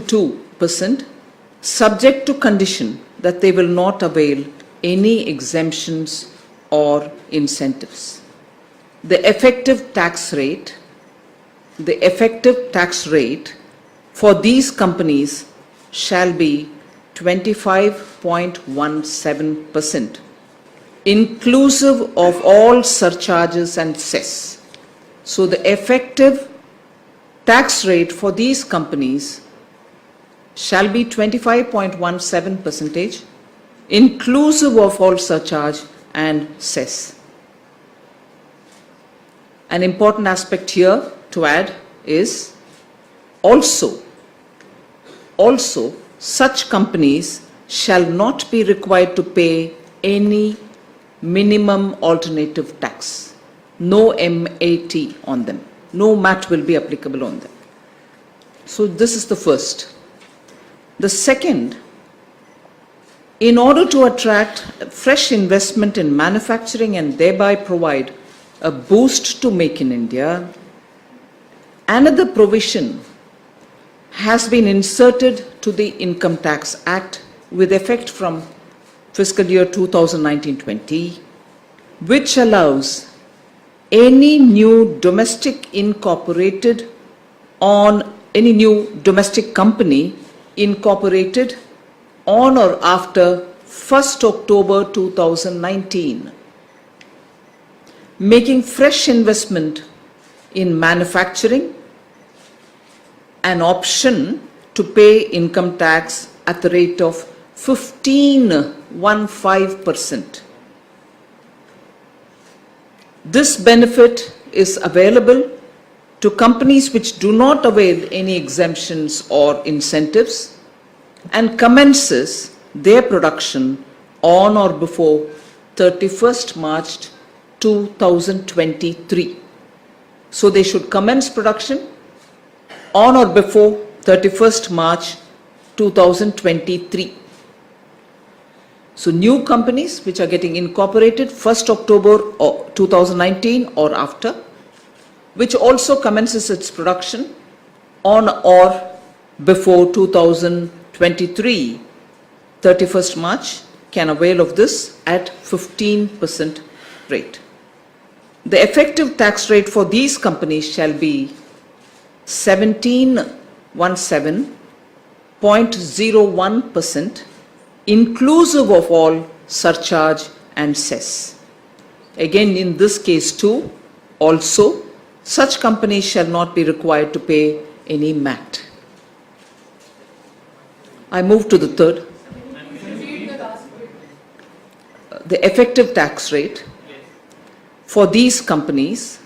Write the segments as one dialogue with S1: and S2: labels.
S1: 2%, subject to condition that they will not avail any exemptions or incentives. The effective tax rate for these companies shall be 25.17%, inclusive of all surcharges and cess. So the effective tax rate for these companies shall be 25.17%, inclusive of all surcharge and cess. An important aspect here to add is also such companies shall not be required to pay any minimum alternative tax. No MAT on them. No MAT will be applicable on them. So this is the first. The second, in order to attract fresh investment in manufacturing and thereby provide a boost to Make in India, another provision has been inserted to the Income Tax Act with effect from fiscal year 2019-20, which allows any new domestic company incorporated on or after 1st October 2019, making fresh investment in manufacturing an option to pay income tax at the rate of 15%. This benefit is available to companies which do not avail any exemptions or incentives and commences their production on or before 31st March 2023. So they should commence production on or before 31st March 2023. So new companies which are getting incorporated 1st October 2019 or after, which also commences its production on or before 2023, 31st March, can avail of this at 15% rate. The effective tax rate for these companies shall be 17.01%, inclusive of all surcharge and cess. Again, in this case too, also, such companies shall not be required to pay any MAT. I move to the third. The effective tax rate for these companies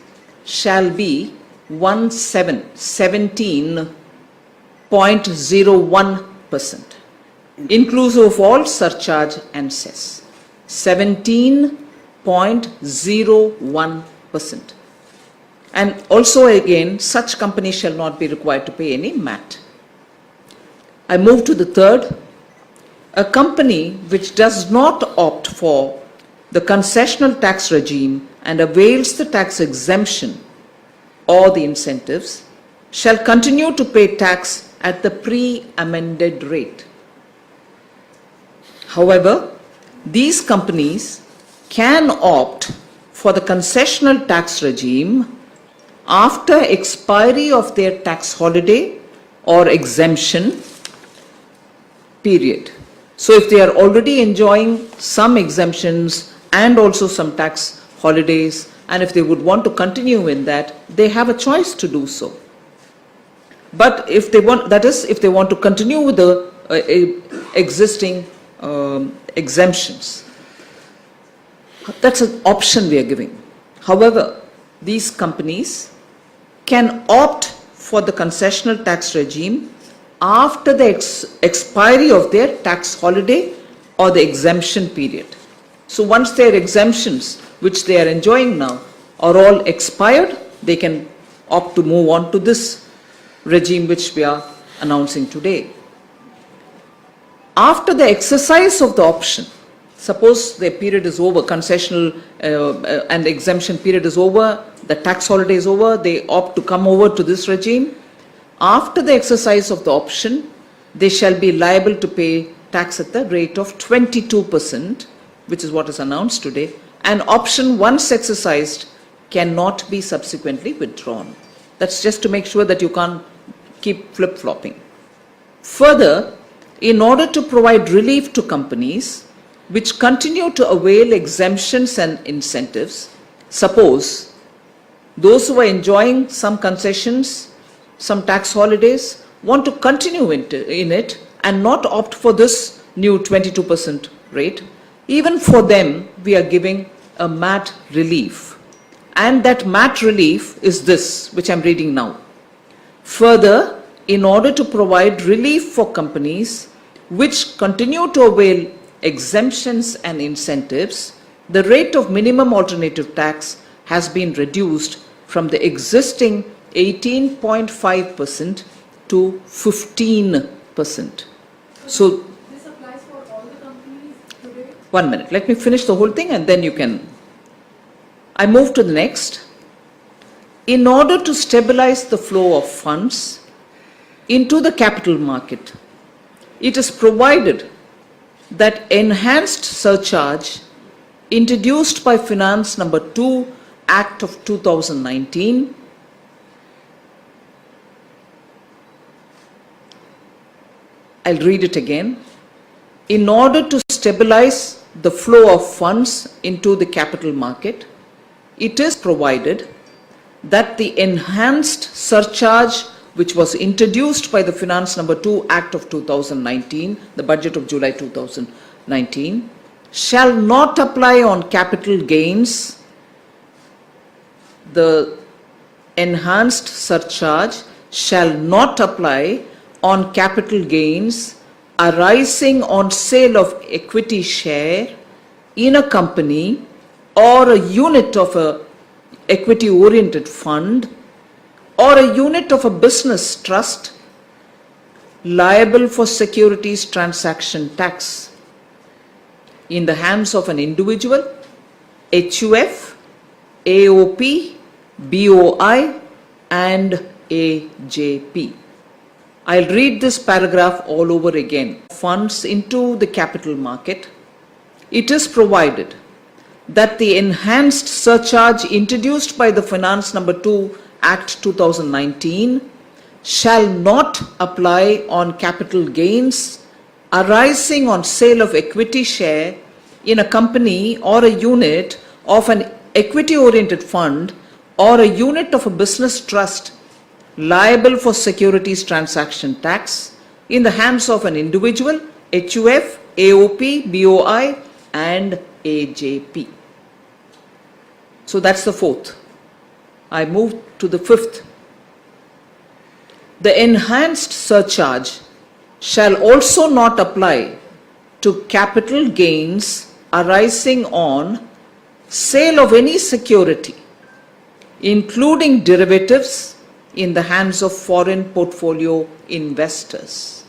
S1: shall be 17.01%, inclusive of all surcharge and cess. 17.01%. And also again, such companies shall not be required to pay any MAT. I move to the third. A company which does not opt for the concessional tax regime and avails the tax exemption or the incentives shall continue to pay tax at the pre-amended rate. However, these companies can opt for the concessional tax regime after expiry of their tax holiday or exemption period. So if they are already enjoying some exemptions and also some tax holidays, and if they would want to continue in that, they have a choice to do so. But if they want, that is, if they want to continue with the existing exemptions, that's an option we are giving. However, these companies can opt for the concessional tax regime after the expiry of their tax holiday or the exemption period. So once their exemptions, which they are enjoying now, are all expired, they can opt to move on to this regime which we are announcing today. After the exercise of the option, suppose the period is over, concessional and exemption period is over, the tax holiday is over, they opt to come over to this regime. After the exercise of the option, they shall be liable to pay tax at the rate of 22%, which is what is announced today, and option once exercised cannot be subsequently withdrawn. That's just to make sure that you can't keep flip-flopping. Further, in order to provide relief to companies which continue to avail exemptions and incentives, suppose those who are enjoying some concessions, some tax holidays, want to continue in it and not opt for this new 22% rate, even for them we are giving a MAT relief. And that MAT relief is this, which I'm reading now. Further, in order to provide relief for companies which continue to avail exemptions and incentives, the rate of minimum alternative tax has been reduced from the existing 18.5% to 15%. So,
S2: this applies for all the companies today?
S1: 1 minute, let me finish the whole thing and then you can. I move to the next. In order to stabilize the flow of funds into the capital market, it is provided that enhanced surcharge introduced by Finance Number 2 Act of 2019 I'll read it again. In order to stabilize the flow of funds into the capital market, it is provided that the enhanced surcharge which was introduced by the Finance Number 2 Act of 2019, the budget of July 2019, shall not apply on capital gains. The enhanced surcharge shall not apply on capital gains arising on sale of equity share in a company or a unit of a equity-oriented fund or a unit of a business trust liable for securities transaction tax in the hands of an individual, HUF, AOP, BOI and AJP. I'll read this paragraph all over again. Funds into the capital market. It is provided that the enhanced surcharge introduced by the Finance Number 2 Act 2019 shall not apply on capital gains arising on sale of equity share in a company or a unit of an equity-oriented fund or a unit of a business trust liable for securities transaction tax in the hands of an individual, HUF, AOP, BOI and AJP. So that's the fourth. I move to the fifth. The enhanced surcharge shall also not apply to capital gains arising on sale of any security, including derivatives, in the hands of foreign portfolio investors.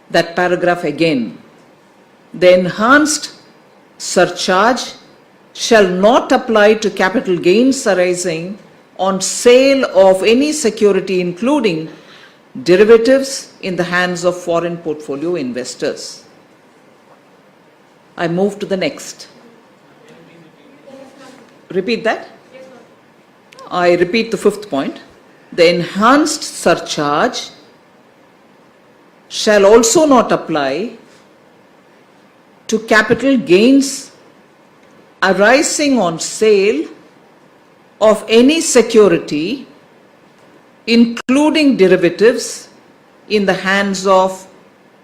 S1: That paragraph again. The enhanced surcharge shall not apply to capital gains arising on sale of any security, including derivatives, in the hands of foreign portfolio investors. I move to the next. Repeat that. I repeat the fifth point. The enhanced surcharge shall also not apply to capital gains arising on sale of any security, including derivatives, in the hands of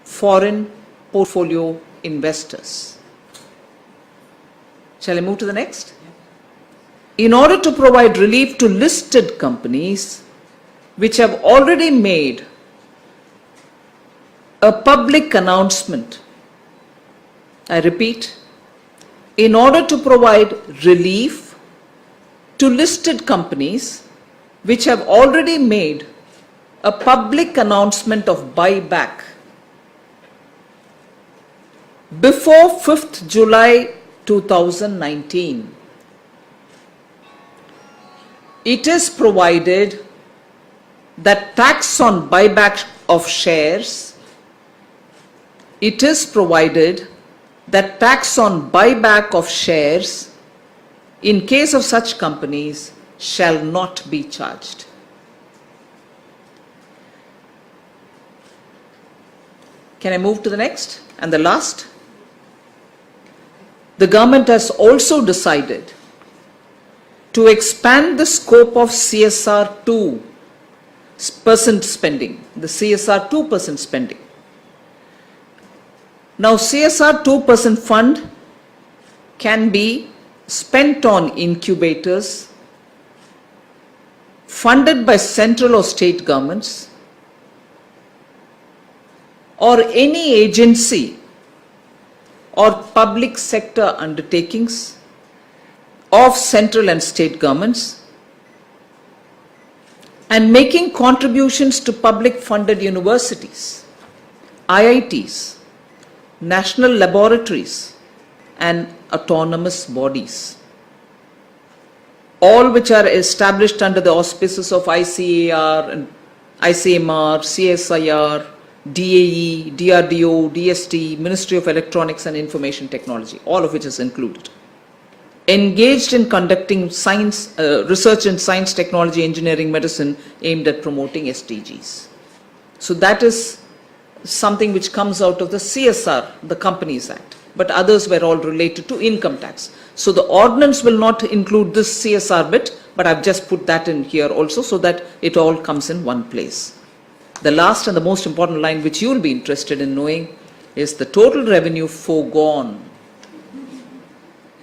S1: foreign portfolio investors. Shall I move to the next? In order to provide relief to listed companies which have already made a public announcement, I repeat, in order to provide relief to listed companies which have already made a public announcement of buyback before 5th July 2019, it is provided that tax on buyback of shares it is provided that tax on buyback of shares in case of such companies shall not be charged. Can I move to the next and the last? The government has also decided to expand the scope of CSR 2% spending, the CSR 2% spending. Now, CSR 2% fund can be spent on incubators funded by central or state governments or any agency or public sector undertakings of central and state governments and making contributions to public funded universities, IITs, national laboratories and autonomous bodies, all which are established under the auspices of ICAR and ICMR, CSIR, DAE, DRDO, DST, Ministry of Electronics and Information Technology, all of which is included, engaged in conducting science, research in science, technology, engineering, medicine aimed at promoting SDGs. So that is something which comes out of the CSR, the Companies Act, but others were all related to income tax. So the ordinance will not include this CSR bit, but I've just put that in here also so that it all comes in one place. The last and the most important line which you will be interested in knowing is the total revenue foregone.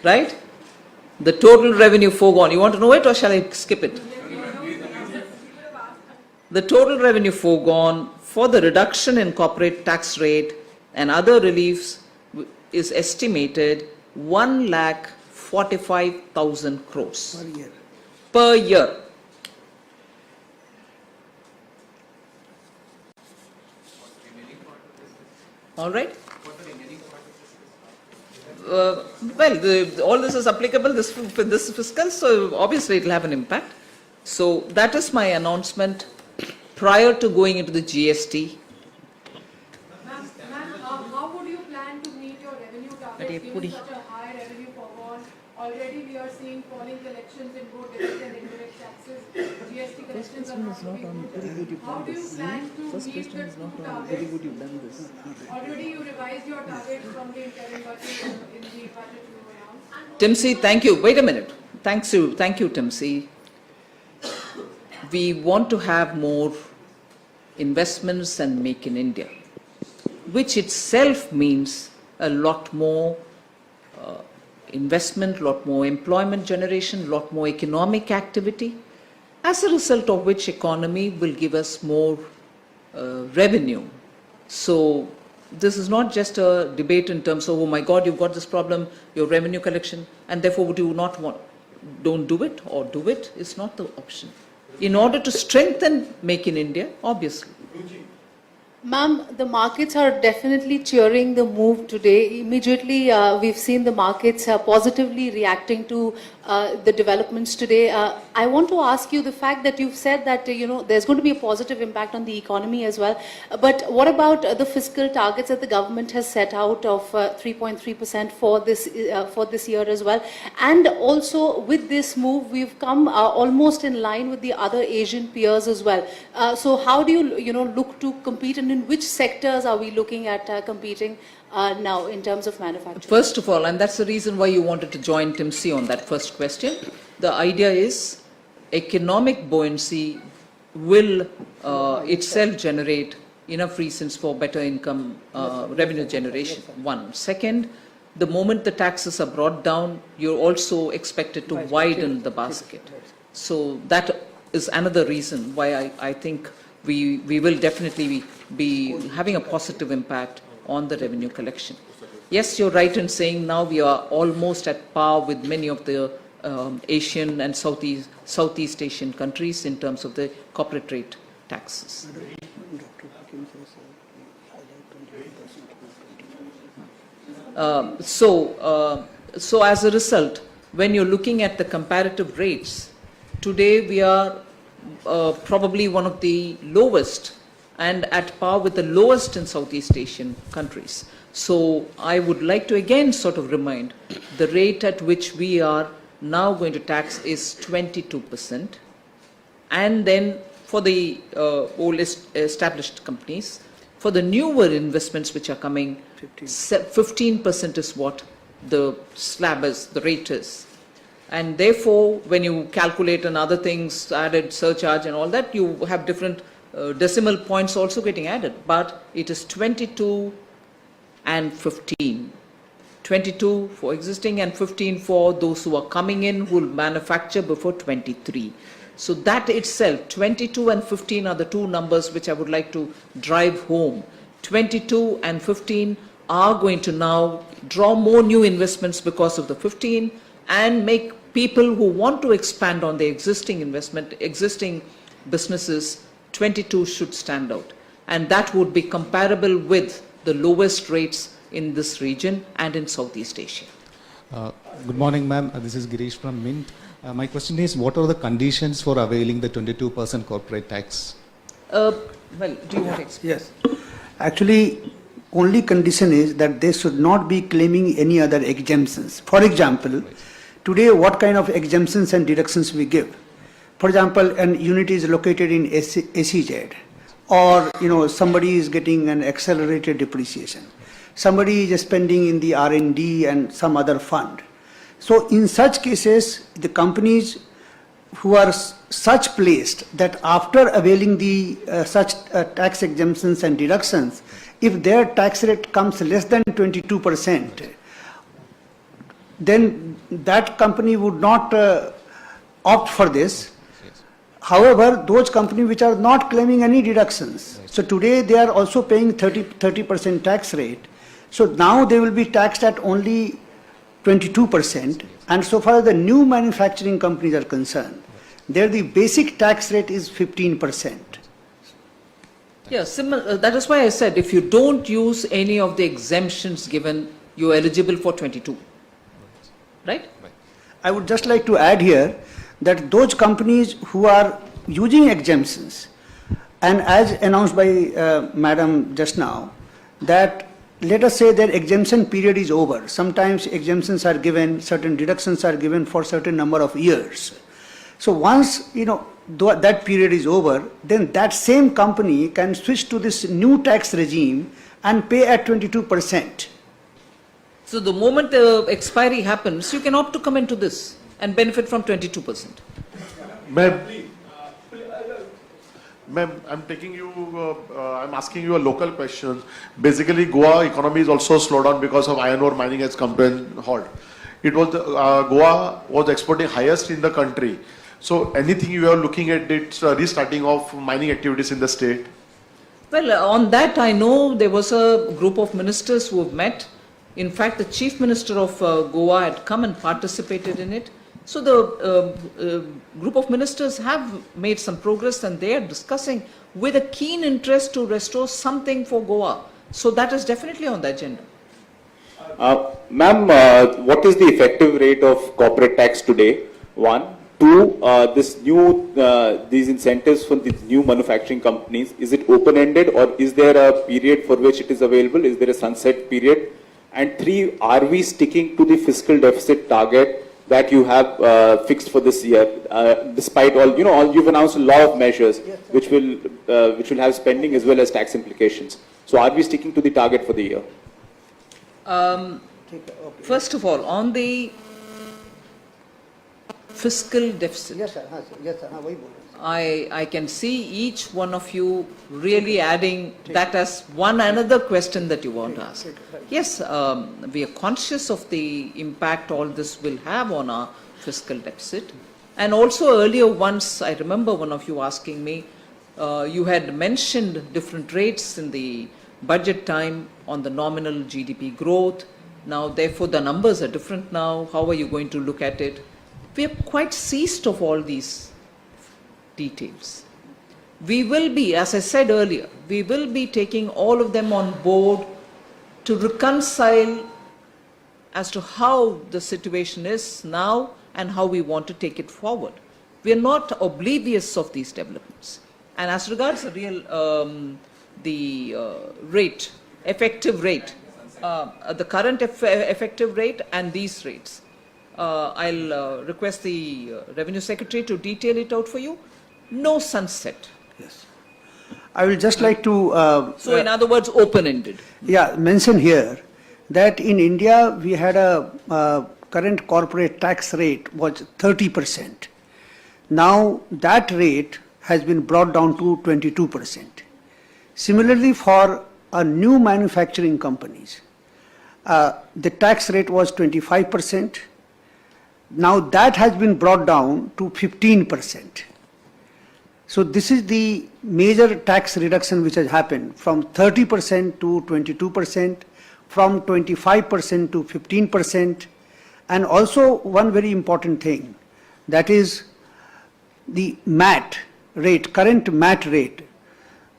S1: Right? The total revenue foregone. You want to know it or shall I skip it? The total revenue foregone for the reduction in corporate tax rate and other reliefs is estimated 1,45,000 crores per year. All right. All this is applicable this fiscal, so obviously it will have an impact. So that is my announcement prior to going into the GST.
S2: Ma'am, how would you plan to meet your revenue targets given such a high revenue foregone? Already we are seeing falling collections in both direct and indirect taxes. GST collections are not looking good. How do you plan to meet the two targets? Already you revised your targets from the interim budget in the budget you announced.
S1: Timsy, thank you. Wait a minute. Thank you, Timsy. We want to have more investments and make in India, which itself means a lot more investment, lot more employment generation, lot more economic activity, as a result of which economy will give us more revenue. So this is not just a debate in terms of, oh my God, you've got this problem, your revenue collection, and therefore would you not want, don't do it or do it, is not the option. In order to strengthen Make in India, obviously.
S3: Ma'am, the markets are definitely cheering the move today. Immediately, we've seen the markets positively reacting to the developments today. I want to ask you the fact that you've said that there's going to be a positive impact on the economy as well. But what about the fiscal targets that the government has set out of 3.3% for this year as well? And also with this move, we've come almost in line with the other Asian peers as well. So how do you look to compete, and in which sectors are we looking at competing now in terms of manufacturing?
S1: First of all, and that's the reason why you wanted to join Timsy on that first question, the idea is economic buoyancy will itself generate enough reasons for better income revenue generation. One. Second, the moment the taxes are brought down, you're also expected to widen the basket. So that is another reason why I think we will definitely be having a positive impact on the revenue collection. Yes, you're right in saying now we are almost at par with many of the Asian and Southeast Asian countries in terms of the corporate rate taxes. So as a result, when you're looking at the comparative rates, today we are probably one of the lowest and at par with the lowest in Southeast Asian countries. So I would like to again sort of remind, the rate at which we are now going to tax is 22%, and then for the oldest established companies, for the newer investments which are coming, 15% is what the slab is, the rate is. And therefore, when you calculate and other things, added surcharge and all that, you have different decimal points also getting added. But it is 22 and 15. 22 for existing and 15 for those who are coming in who will manufacture before 23. So that itself, 22 and 15 are the two numbers which I would like to drive home. 22 and 15 are going to now draw more new investments because of the 15, and make people who want to expand on their existing businesses, 22 should stand out. And that would be comparable with the lowest rates in this region and in Southeast Asia.
S4: Good morning, ma'am. This is Girish from Mint. My question is, what are the conditions for availing the 22% corporate tax?
S1: Well, do you want to explain?
S5: Yes. Actually, only condition is that they should not be claiming any other exemptions. For example, today what kind of exemptions and deductions we give? For example, an unit is located in SEZ, or somebody is getting an accelerated depreciation. Somebody is spending in the R&D and some other fund. So in such cases, the companies who are such placed that after availing the such tax exemptions and deductions, if their tax rate comes less than 22%, then that company would not opt for this. However, those companies which are not claiming any deductions, so today they are also paying 30% tax rate. So now they will be taxed at only 22%, and so far as the new manufacturing companies are concerned, there the basic tax rate is 15%.
S1: Yeah, that is why I said if you don't use any of the exemptions given, you are eligible for 22, right?
S5: I would just like to add here that those companies who are using exemptions, and as announced by Madam just now, that let us say their exemption period is over. Sometimes exemptions are given, certain deductions are given for certain number of years. So once that period is over, then that same company can switch to this new tax regime and pay at 22%.
S1: So the moment the expiry happens, you can opt to come into this and benefit from 22%.
S6: Ma'am, I'm asking you a local question. Basically, Goa economy is also slowed down because of iron ore mining has come to a halt. It was Goa was exporting highest in the country. So, anything you are looking at its restarting of mining activities in the state?
S1: Well, on that I know there was a group of ministers who have met. In fact, the Chief Minister of Goa had come and participated in it. So the group of ministers have made some progress, and they are discussing with a keen interest to restore something for Goa. So that is definitely on the agenda.
S7: Ma'am, what is the effective rate of corporate tax today? One. Two, these incentives for the new manufacturing companies, is it open-ended, or is there a period for which it is available? Is there a sunset period? And three, are we sticking to the fiscal deficit target that you have fixed for this year, despite all, you've announced a lot of measures which will have spending as well as tax implications. So are we sticking to the target for the year?
S1: First of all, on the fiscal deficit,
S5: Yes, sir. Yes, sir.
S1: I can see each one of you really adding that as one another question that you want to ask. Yes, we are conscious of the impact all this will have on our fiscal deficit. And also earlier once, I remember one of you asking me, you had mentioned different rates in the budget time on the nominal GDP growth. Now, therefore, the numbers are different now. How are you going to look at it? We are quite seized of all these details. We will be, as I said earlier, we will be taking all of them on board to reconcile as to how the situation is now and how we want to take it forward. We are not oblivious of these developments. And as regards the real the rate, effective rate, the current effective rate and these rates. I'll request the Revenue Secretary to detail it out for you. No sunset.
S5: Yes. I will just like to
S1: So in other words, open-ended.
S5: mention here that in India we had a current corporate tax rate was 30%. Now that rate has been brought down to 22%. Similarly, for new manufacturing companies, the tax rate was 25%. Now that has been brought down to 15%. So this is the major tax reduction which has happened from 30% to 22%, from 25% to 15%. And also one very important thing, that is the MAT rate, current MAT rate.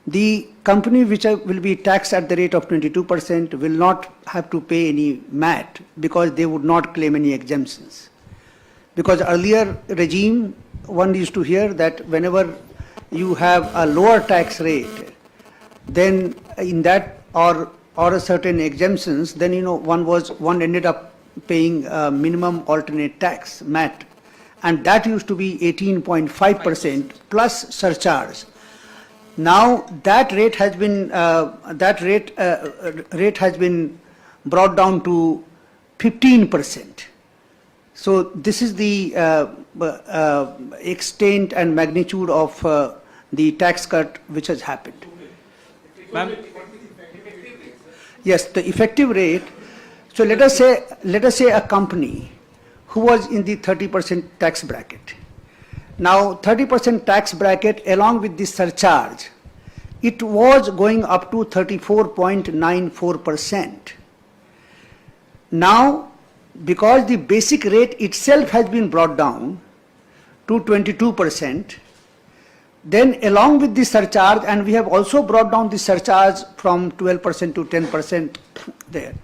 S5: The company which will be taxed at the rate of 22% will not have to pay any MAT because they would not claim any exemptions. Because earlier regime, one used to hear that whenever you have a lower tax rate, then in that or a certain exemptions, then one ended up paying minimum alternate tax, MAT, and that used to be 18.5% plus surcharge. Now that rate has been brought down to 15%. So this is the extent and magnitude of the tax cut which has happened.
S8: Ma'am,
S5: Yes, the effective rate. So let us say a company who was in the 30% tax bracket. Now 30% tax bracket along with the surcharge, it was going up to 34.94%. Now, because the basic rate itself has been brought down to 22%, then along with the surcharge, and we have also brought down the surcharge from 12% to 10% there.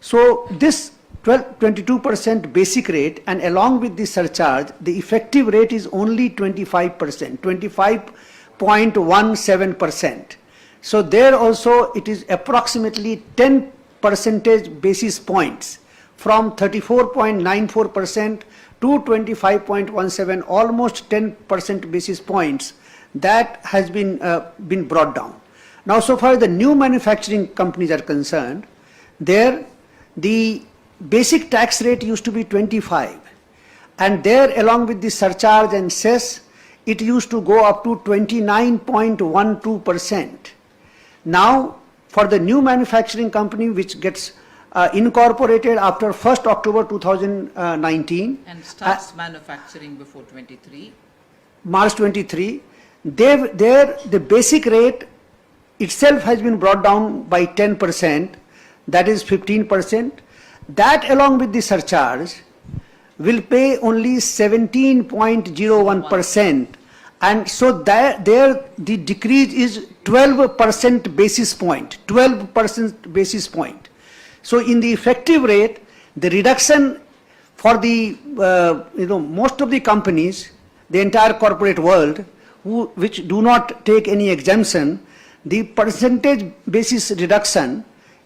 S5: So this 22% basic rate and along with the surcharge, the effective rate is only 25%, 25.17%. So there also it is approximately 10 percentage basis points from 34.94% to 25.17, almost 10% basis points that has been brought down. Now, so far the new manufacturing companies are concerned, there the basic tax rate used to be 25, and there along with the surcharge and cess, it used to go up to 29.12%. Now, for the new manufacturing company which gets incorporated after 1st October 2019
S1: And starts manufacturing before 23.
S5: March 23, there the basic rate itself has been brought down by 10%, that is 15%. That along with the surcharge will pay only 17.01%, and so there the decrease is 12% basis point, 12% basis point. So in the effective rate, the reduction for the most of the companies, the entire corporate world, which do not take any exemption, the percentage basis reduction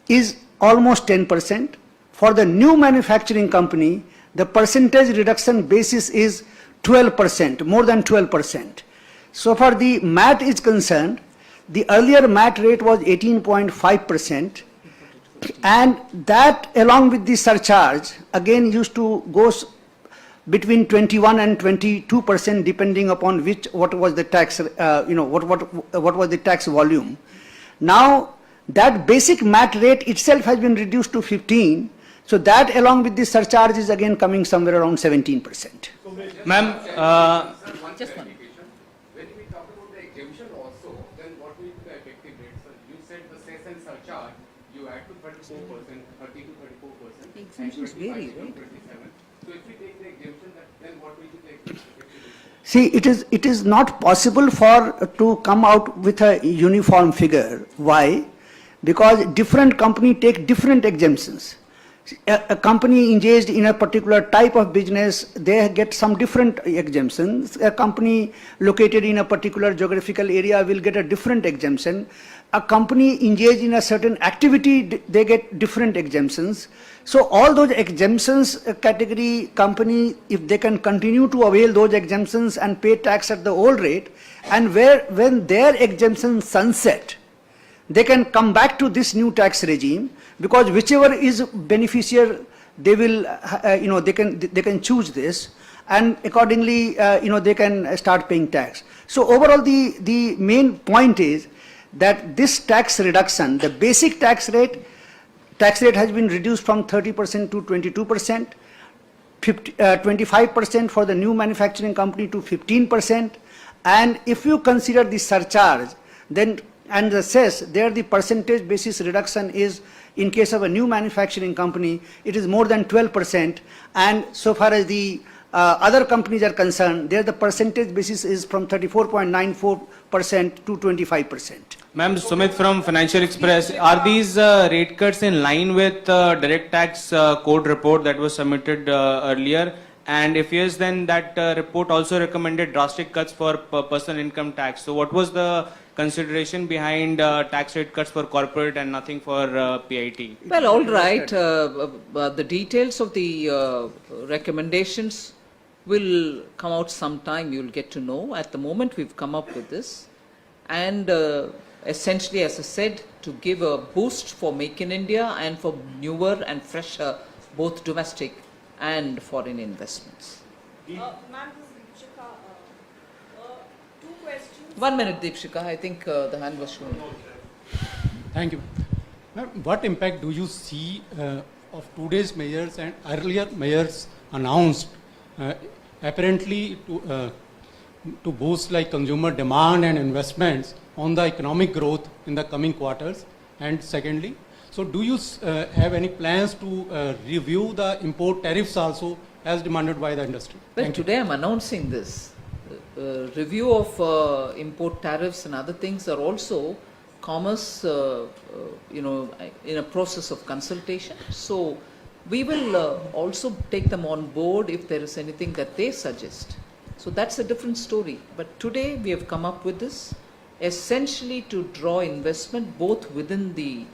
S5: is almost 10%. For the new manufacturing company, the percentage reduction basis is 12%, more than 12%. So far the MAT is concerned, the earlier MAT rate was 18.5%, and that along with the surcharge again used to go between 21 and 22% depending upon what was the tax, what was the tax volume. Now that basic MAT rate itself has been reduced to 15, so that along with the surcharge is again coming somewhere around 17%.
S8: ma'am,
S1: Just one.
S9: When we talk about the exemption also, then what will be the effective rate? So you said the cess and surcharge, you add to 34%, 30 to 34%.
S1: The exemptions vary, right?
S9: 27. So if we take the exemption, then what will be the effective rate?
S5: See, it is not possible to come out with a uniform figure. Why? Because different company take different exemptions. A company engaged in a particular type of business, they get some different exemptions. A company located in a particular geographical area will get a different exemption. a company engaged in a certain activity, they get different exemptions. So all those exemptions category company, if they can continue to avail those exemptions and pay tax at the old rate, and when their exemptions sunset, they can come back to this new tax regime, because whichever is beneficial, they will, they can choose this, and accordingly, they can start paying tax. So overall, the main point is that this tax reduction, the basic tax rate has been reduced from 30% to 22%, 25% for the new manufacturing company to 15%, and if you consider the surcharge, then and the cess, there the percentage basis reduction is, in case of a new manufacturing company, it is more than 12%, and so far as the other companies are concerned, there the percentage basis is from 34.94% to 25%.
S8: Ma'am, Sumit from Financial Express. Are these rate cuts in line with direct tax code report that was submitted earlier? And if yes, then that report also recommended drastic cuts for personal income tax. So what was the consideration behind tax rate cuts for corporate and nothing for PIT?
S1: Well, all right. The details of the recommendations will come out sometime. You'll get to know. At the moment, we've come up with this. And essentially, as I said, to give a boost for Make in India and for newer and fresher, both domestic and foreign investments.
S10: Ma'am, this is Deepshika. Two questions.
S1: 1 minute, Deepshika. I think the hand was shown.
S11: Thank you. Ma'am, what impact do you see of today's measures and earlier measures announced, apparently to boost like consumer demand and investments on the economic growth in the coming quarters? And secondly, so do you have any plans to review the import tariffs also as demanded by the industry?
S1: Well, today I'm announcing this. Review of import tariffs and other things are also commerce, in a process of consultation. So we will also take them on board if there is anything that they suggest. So that's a different story. But today we have come up with this essentially to draw investment both within the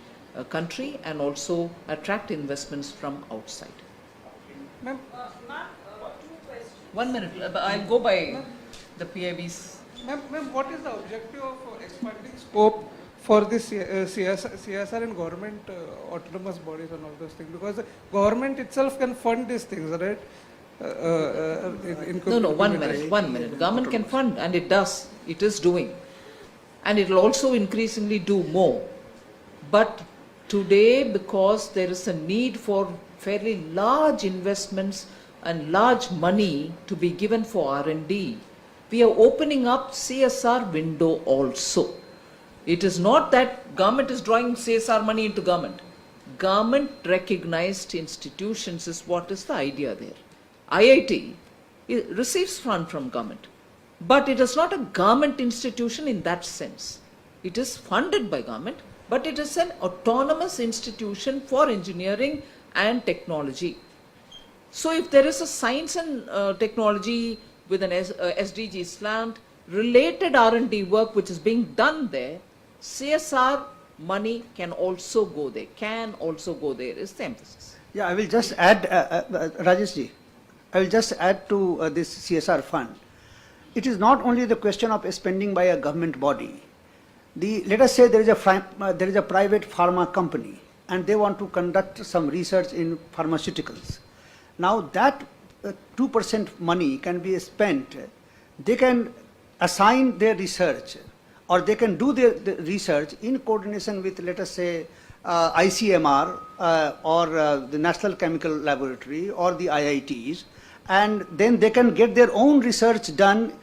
S1: country and also attract investments from outside.
S10: Ma'am, 2 questions.
S1: 1 minute. I'll go by the PIB's.
S12: Ma'am, what is the objective of expanding scope for this CSR and government autonomous bodies and all those things? Because the government itself can fund these things, right?
S1: No, 1 minute, 1 minute. Government can fund, and it does. It is doing. And it will also increasingly do more. But today, because there is a need for fairly large investments and large money to be given for R&D, we are opening up CSR window also. It is not that government is drawing CSR money into government. Government recognized institutions is what is the idea there. IIT receives fund from government, but it is not a government institution in that sense. It is funded by government, but it is an autonomous institution for engineering and technology. So if there is a science and technology with an SDG slant, related R&D work which is being done there, CSR money can also go there, is the emphasis.
S5: Yeah, I will just add, Rajesh ji, I will just add to this CSR fund. It is not only the question of spending by a government body. Let us say there is a private pharma company and they want to conduct some research in pharmaceuticals. Now that 2% money can be spent, they can assign their research or they can do their research in coordination with, let us say, ICMR or the National Chemical Laboratory or the IITs, and then they can get their own research done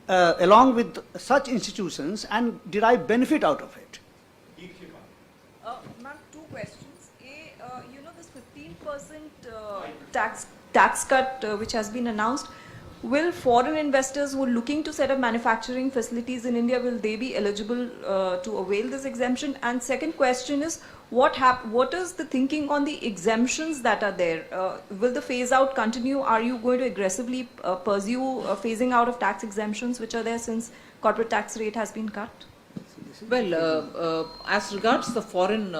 S5: along with such institutions and derive benefit out of it.
S10: Ma'am, 2 questions. This 15% tax cut which has been announced, will foreign investors who are looking to set up manufacturing facilities in India, will they be eligible to avail this exemption? And second question is, what is the thinking on the exemptions that are there? Will the phase out continue? Are you going to aggressively pursue phasing out of tax exemptions which are there since corporate tax rate has been cut?
S1: Well, as regards the foreign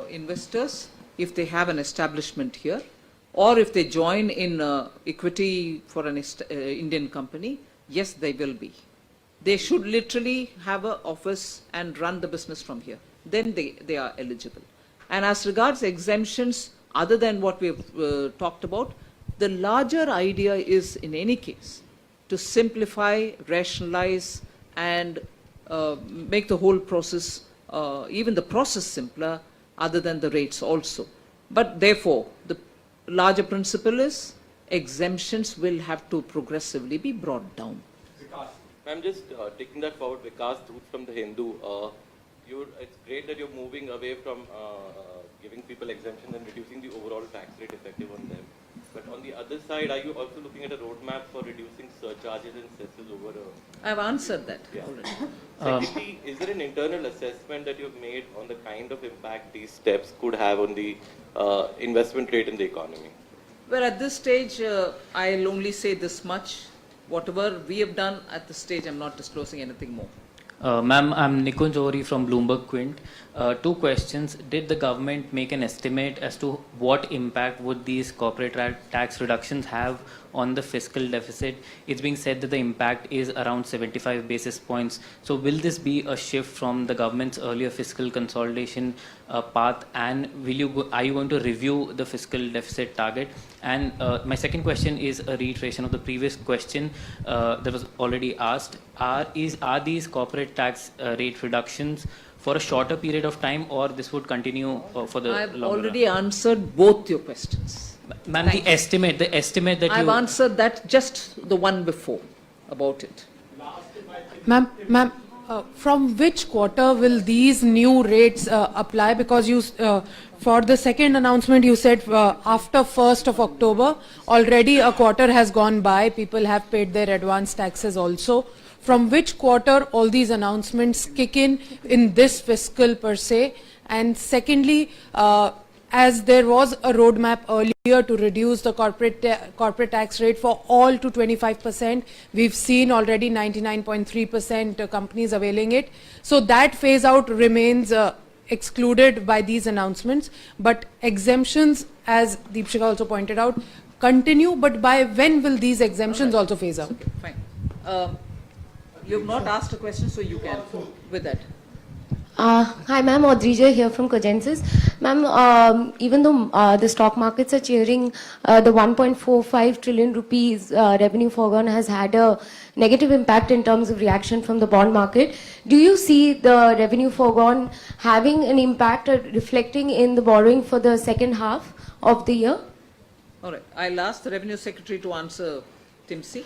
S1: investors, if they have an establishment here, or if they join in equity for an Indian company, yes, they will be. They should literally have an office and run the business from here. Then they are eligible. And as regards exemptions, other than what we've talked about, the larger idea is, in any case, to simplify, rationalize, and make the whole process, even the process simpler, other than the rates also. But therefore, the larger principle is exemptions will have to progressively be brought down.
S13: I'm just taking that forward. Vikas Dhoot from the Hindu. It's great that you're moving away from giving people exemptions and reducing the overall tax rate effective on them. But on the other side, are you also looking at a roadmap for reducing surcharges and cesses over a...
S1: I've answered that already.
S13: Secondly, is there an internal assessment that you've made on the kind of impact these steps could have on the investment rate in the economy?
S1: Well, at this stage, I'll only say this much. Whatever we have done at this stage, I'm not disclosing anything more.
S14: Ma'am, I'm Nikunj Ohri from Bloomberg Quint. Two questions. Did the government make an estimate as to what impact would these corporate tax reductions have on the fiscal deficit? It's being said that the impact is around 75 basis points. So will this be a shift from the government's earlier fiscal consolidation path, and are you going to review the fiscal deficit target? And my second question is a reiteration of the previous question that was already asked. Are these corporate tax rate reductions for a shorter period of time, or this would continue for the
S1: I've
S14: longer
S1: already
S14: run?
S1: answered both your questions.
S14: Ma'am, the estimate that
S1: I've
S14: you...
S1: answered that, just the one before, about it.
S2: Ma'am, from which quarter will these new rates apply? Because you, for the second announcement, you said after 1st of October, already a quarter has gone by, people have paid their advance taxes also. From which quarter all these announcements kick in this fiscal per se? And secondly, as there was a roadmap earlier to reduce the corporate tax rate for all to 25%, we've seen already 99.3% companies availing it. So that phase out remains excluded by these announcements. But exemptions, as Deepshika also pointed out, continue. But by when will these exemptions also phase out?
S1: Okay, fine. You have not asked a question, so you can with that.
S15: Hi ma'am, Audrija here from Cogensis. Ma'am, even though the stock markets are cheering, the 1.45 trillion rupees revenue foregone has had a negative impact in terms of reaction from the bond market. Do you see the revenue foregone having an impact or reflecting in the borrowing for the second half of the year?
S1: All right, I'll ask the Revenue Secretary to answer, Timsi.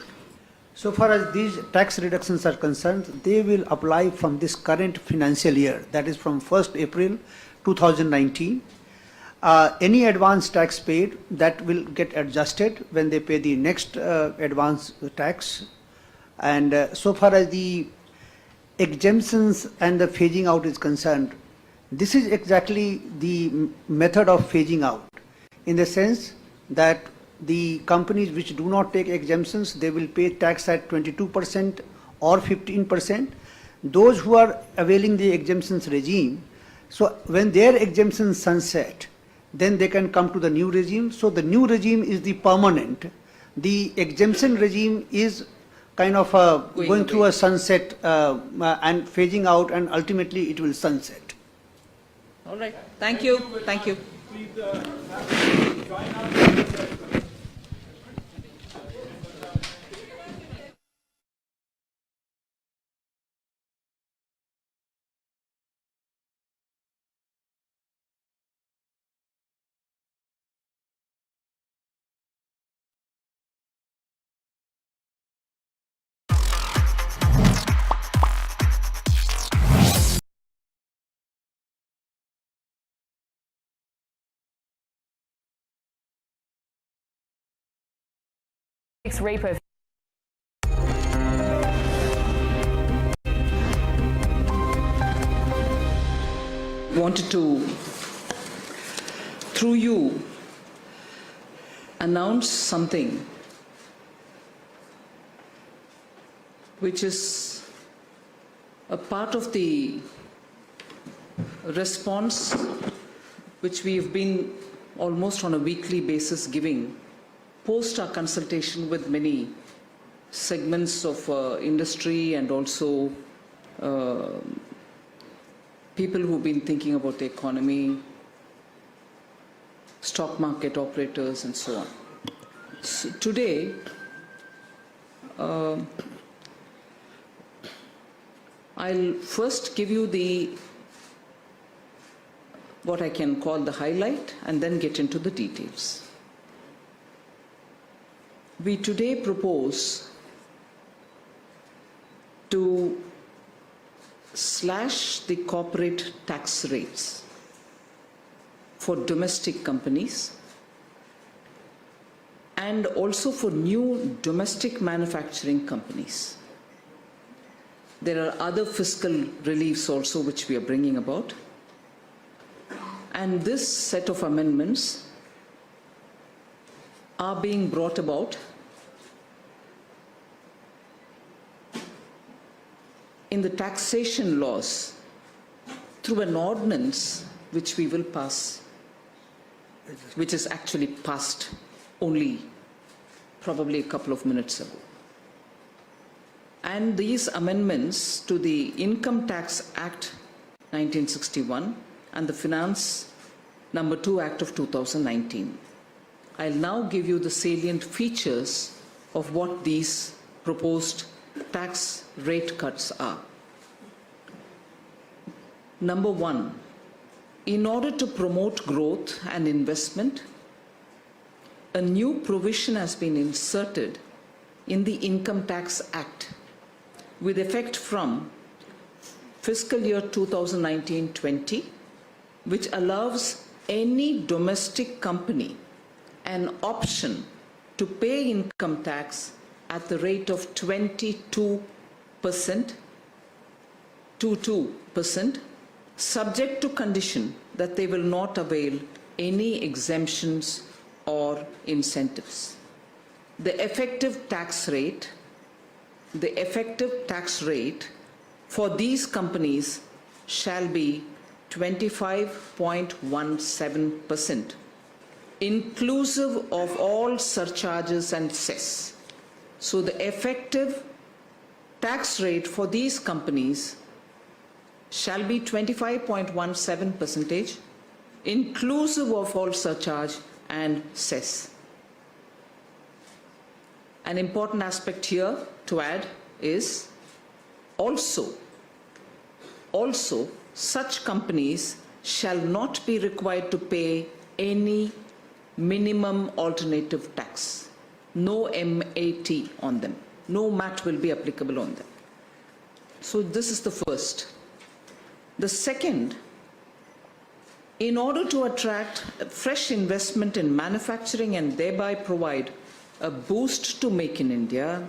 S5: So far as these tax reductions are concerned, they will apply from this current financial year, that is from 1st April 2019. Any advance tax paid, that will get adjusted when they pay the next advance tax. And so far as the exemptions and the phasing out is concerned, this is exactly the method of phasing out, in the sense that the companies which do not take exemptions, they will pay tax at 22% or 15%. Those who are availing the exemptions regime, so when their exemptions sunset, then they can come to the new regime. So the new regime is the permanent. The exemption regime is kind of going through a sunset and phasing out, and ultimately it will sunset.
S1: All right. Thank you. Thank you.
S16: Rape
S1: wanted to, through you, announce something which is a part of the response which we've been almost on a weekly basis giving post our consultation with many segments of industry and also people who've been thinking about the economy, stock market operators and so on. So today, I'll first give you what I can call the highlight and then get into the details. We today propose to slash the corporate tax rates for domestic companies and also for new domestic manufacturing companies. There are other fiscal reliefs also which we are bringing about. And this set of amendments are being brought about in the taxation laws through an ordinance which we will pass, which is actually passed only probably a couple of minutes ago. And these amendments to the Income Tax Act 1961 and the Finance No. 2 Act of 2019. I'll now give you the salient features of what these proposed tax rate cuts are. Number one, in order to promote growth and investment, a new provision has been inserted in the Income Tax Act with effect from fiscal year 2019-20, which allows any domestic company an option to pay income tax at the rate of 22%, subject to condition that they will not avail any exemptions or incentives. The effective tax rate for these companies shall be 25.17%, inclusive of all surcharges and cess. So the effective tax rate for these companies shall be 25.17%, inclusive of all surcharge and cess. An important aspect here to add is also such companies shall not be required to pay any minimum alternative tax. No MAT on them. No MAT will be applicable on them. So this is the first. The second, in order to attract fresh investment in manufacturing and thereby provide a boost to Make in India,